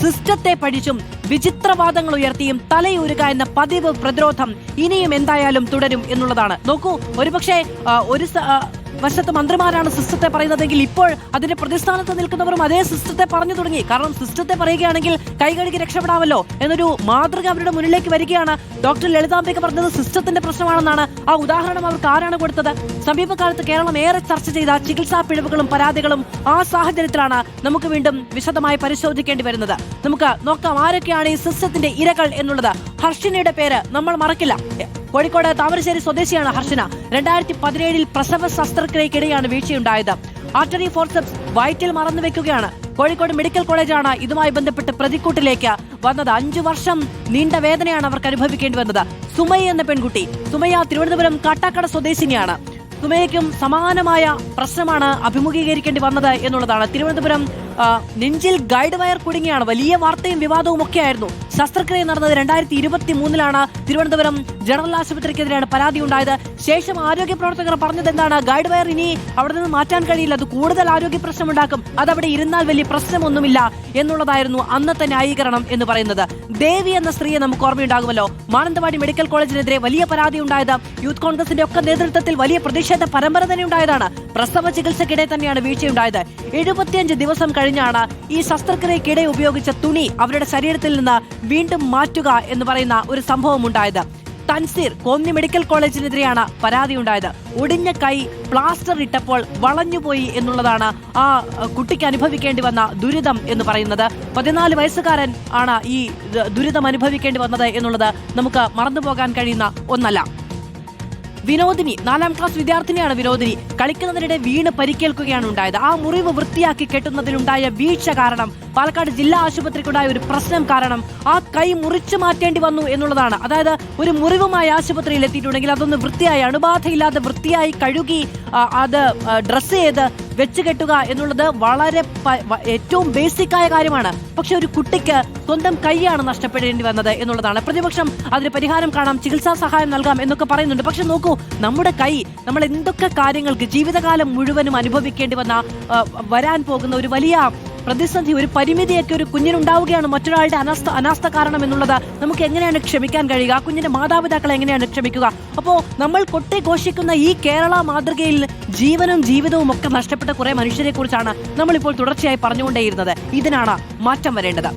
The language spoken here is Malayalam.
സിസ്റ്റത്തെ പഠിച്ചും വിചിത്രവാദങ്ങൾ ഉയർത്തിയും തലയൂരുക എന്ന പതിവ് പ്രതിരോധം ഇനിയും എന്തായാലും തുടരും എന്നുള്ളതാണ്. നോക്കൂ, ഒരുപക്ഷെ ഒരു വശത്ത് മന്ത്രിമാരാണ് സിസ്റ്റത്തെ പറയുന്നതെങ്കിൽ ഇപ്പോൾ അതിന്റെ പ്രതിസ്ഥാനത്ത് നിൽക്കുന്നവരും അതേ സിസ്റ്റത്തെ പറഞ്ഞു തുടങ്ങി. കാരണം സിസ്റ്റത്തെ പറയുകയാണെങ്കിൽ കൈകഴുകി രക്ഷപ്പെടാമല്ലോ എന്നൊരു മാതൃക അവരുടെ മുന്നിലേക്ക് വരികയാണ്. ഡോക്ടർ ലളിതാംബിക പറഞ്ഞത് സിസ്റ്റത്തിന്റെ പ്രശ്നമാണെന്നാണ്. ആ ഉദാഹരണം അവർക്ക് ആരാണ് കൊടുത്തത്? സമീപകാലത്ത് കേരളം ഏറെ ചർച്ച ചെയ്ത ചികിത്സാ പിഴവുകളും പരാതികളും ആ സാഹചര്യത്തിലാണ് നമുക്ക് വീണ്ടും വിശദമായി പരിശോധിക്കേണ്ടി വരുന്നത്. നമുക്ക് നോക്കാം ആരൊക്കെയാണ് ഈ സിസ്റ്റത്തിന്റെ ഇരകൾ എന്നുള്ളത്. ഹർഷിനയുടെ പേര് നമ്മൾ മറക്കില്ല. കോഴിക്കോട് താമരശ്ശേരി സ്വദേശിയാണ് ഹർഷിന. 2017 പ്രസവ ശസ്ത്രക്രിയക്കിടെയാണ് വീഴ്ചയുണ്ടായത്. ആർട്ടറി ഫോർസെപ്സ് വയറ്റിൽ മറന്നു വെക്കുകയാണ്. കോഴിക്കോട് മെഡിക്കൽ കോളേജാണ് ഇതുമായി ബന്ധപ്പെട്ട് പ്രതിക്കൂട്ടിലേക്ക് വന്നത്. 5 വർഷം നീണ്ട വേദനയാണ് അവർക്ക് അനുഭവിക്കേണ്ടി വന്നത്. സുമയ്യ എന്ന പെൺകുട്ടി, സുമയ്യ തിരുവനന്തപുരം കാട്ടാക്കട സ്വദേശിനിയാണ്. സുമയ്യയ്ക്കും സമാനമായ പ്രശ്നമാണ് അഭിമുഖീകരിക്കേണ്ടി വന്നത് എന്നുള്ളതാണ്. തിരുവനന്തപുരം നെഞ്ചിൽ ഗൈഡ് വയർ കുടുങ്ങിയാണ്. വലിയ വാർത്തയും വിവാദവും ഒക്കെ ആയിരുന്നു. ശസ്ത്രക്രിയ നടന്നത് 2023 തിരുവനന്തപുരം ജനറൽ ആശുപത്രിക്കെതിരെയാണ് പരാതി ഉണ്ടായത്. ശേഷം ആരോഗ്യ പ്രവർത്തകർ പറഞ്ഞത് എന്താണ്? ഗൈഡ് വയർ ഇനി അവിടെ നിന്ന് മാറ്റാൻ കഴിയില്ല, അത് കൂടുതൽ ആരോഗ്യ പ്രശ്നമുണ്ടാക്കും, അതവിടെ ഇരുന്നാൽ വലിയ പ്രശ്നമൊന്നുമില്ല എന്നുള്ളതായിരുന്നു അന്നത്തെ ന്യായീകരണം എന്ന് പറയുന്നത്. ദേവി എന്ന സ്ത്രീയെ നമുക്ക് ഓർമ്മയുണ്ടാകുമല്ലോ. മാനന്തവാടി മെഡിക്കൽ കോളേജിനെതിരെ വലിയ പരാതി ഉണ്ടായത്. യൂത്ത് കോൺഗ്രസിന്റെ ഒക്കെ നേതൃത്വത്തിൽ വലിയ പ്രതിഷേധ പരമ്പര തന്നെ ഉണ്ടായതാണ്. പ്രസവ ചികിത്സക്കിടെ തന്നെയാണ് വീഴ്ചയുണ്ടായത്. 75 ദിവസം കഴിഞ്ഞാണ് ഈ ശസ്ത്രക്രിയക്കിടെ ഉപയോഗിച്ച തുണി അവരുടെ ശരീരത്തിൽ നിന്ന് വീണ്ടും മാറ്റുക എന്ന് പറയുന്ന ഒരു സംഭവം ഉണ്ടായത്. തൻസീർ കോന്നി മെഡിക്കൽ കോളേജിനെതിരെയാണ് പരാതി ഉണ്ടായത്. ഒടിഞ്ഞ കൈ പ്ലാസ്റ്റർ ഇട്ടപ്പോൾ വളഞ്ഞുപോയി എന്നുള്ളതാണ് ആ കുട്ടിക്ക് അനുഭവിക്കേണ്ടി വന്ന ദുരിതം എന്ന് പറയുന്നത്. 14 വയസ്സുകാരൻ ആണ് ഈ ദുരിതം അനുഭവിക്കേണ്ടി വന്നത് എന്നുള്ളത് നമുക്ക് മറന്നുപോകാൻ കഴിയുന്ന ഒന്നല്ല. വിനോദിനി 4ാം ക്ലാസ് വിദ്യാർത്ഥിനിയാണ്. വിനോദിനി കളിക്കുന്നതിനിടെ വീണ് പരിക്കേൽക്കുകയാണ് ഉണ്ടായത്. ആ മുറിവ് വൃത്തിയാക്കി കെട്ടുന്നതിലുണ്ടായ വീഴ്ച കാരണം, പാലക്കാട് ജില്ലാ ആശുപത്രിക്കുണ്ടായ ഒരു പ്രശ്നം കാരണം ആ കൈ മുറിച്ചു മാറ്റേണ്ടി വന്നു എന്നുള്ളതാണ്. അതായത് ഒരു മുറിവുമായി ആശുപത്രിയിൽ എത്തിയിട്ടുണ്ടെങ്കിൽ അതൊന്ന് വൃത്തിയായി, അണുബാധയില്ലാതെ വൃത്തിയായി കഴുകി അത് ഡ്രസ്സ് ചെയ്ത് വെച്ച് കെട്ടുക എന്നുള്ളത് വളരെ ഏറ്റവും ബേസിക്കായ കാര്യമാണ്. പക്ഷെ ഒരു കുട്ടിക്ക് സ്വന്തം കൈയാണ് നഷ്ടപ്പെടേണ്ടി വന്നത് എന്നുള്ളതാണ്. പ്രതിപക്ഷം അതിന് പരിഹാരം കാണാം, ചികിത്സാ സഹായം നൽകാം എന്നൊക്കെ പറയുന്നുണ്ട്. പക്ഷെ നോക്കൂ, നമ്മുടെ കൈ നമ്മൾ എന്തൊക്കെ കാര്യങ്ങൾക്ക് ജീവിതകാലം മുഴുവനും അനുഭവിക്കേണ്ടി വരാൻ പോകുന്ന ഒരു വലിയ പ്രതിസന്ധി, ഒരു പരിമിതിയൊക്കെ ഒരു കുഞ്ഞിനുണ്ടാവുകയാണ് മറ്റൊരാളുടെ അനാസ്ഥ കാരണം എന്നുള്ളത് നമുക്ക് എങ്ങനെയാണ് ക്ഷമിക്കാൻ കഴിയുക? ആ കുഞ്ഞിന്റെ മാതാപിതാക്കളെ എങ്ങനെയാണ് ക്ഷമിക്കുക? അപ്പോൾ നമ്മൾ കൊട്ടിഘോഷിക്കുന്ന ഈ കേരള മാതൃകയിൽ ജീവനും ജീവിതവും ഒക്കെ നഷ്ടപ്പെട്ട കുറെ മനുഷ്യരെ കുറിച്ചാണ് നമ്മളിപ്പോൾ തുടർച്ചയായി പറഞ്ഞുകൊണ്ടേയിരുന്നത്. ഇതിനാണ് മാറ്റം വരേണ്ടത്.